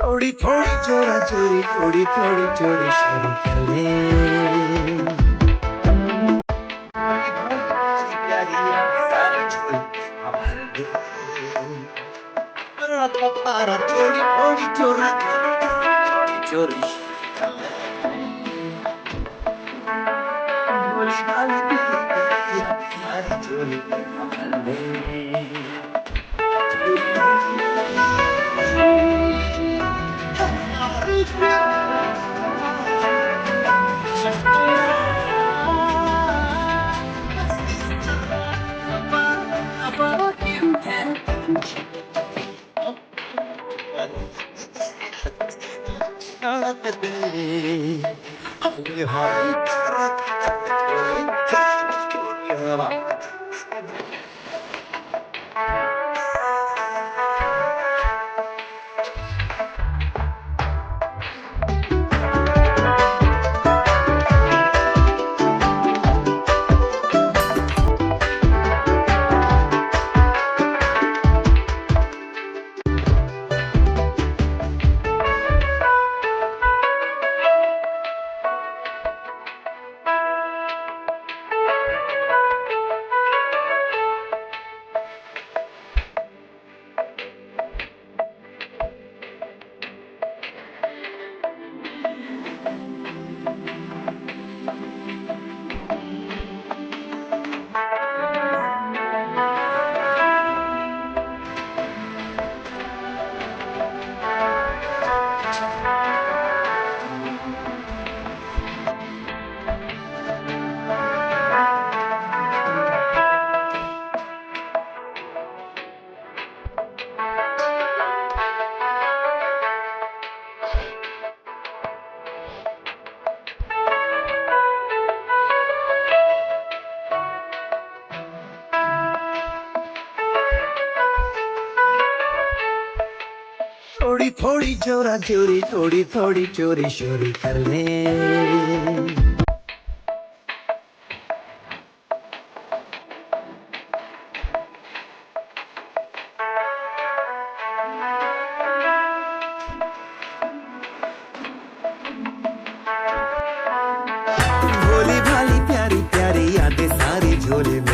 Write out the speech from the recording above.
थोड़ी थोड़ी चोरा चोरी थोड़ी थोड़ी चोरी शुरू कर ले बड़ी भली प्यारी सारी चोरी हमारे पारा पारा थोड़ी थोड़ी चोरा चोरी चोरी भोली भाली प्यारी सारी चोरी हमारे थोड़ी थोड़ी चोरा चोरी थोड़ी थोड़ी चोरी शुरू कर ले भोली भाली प्यारी प्यारी यादें सारी झोले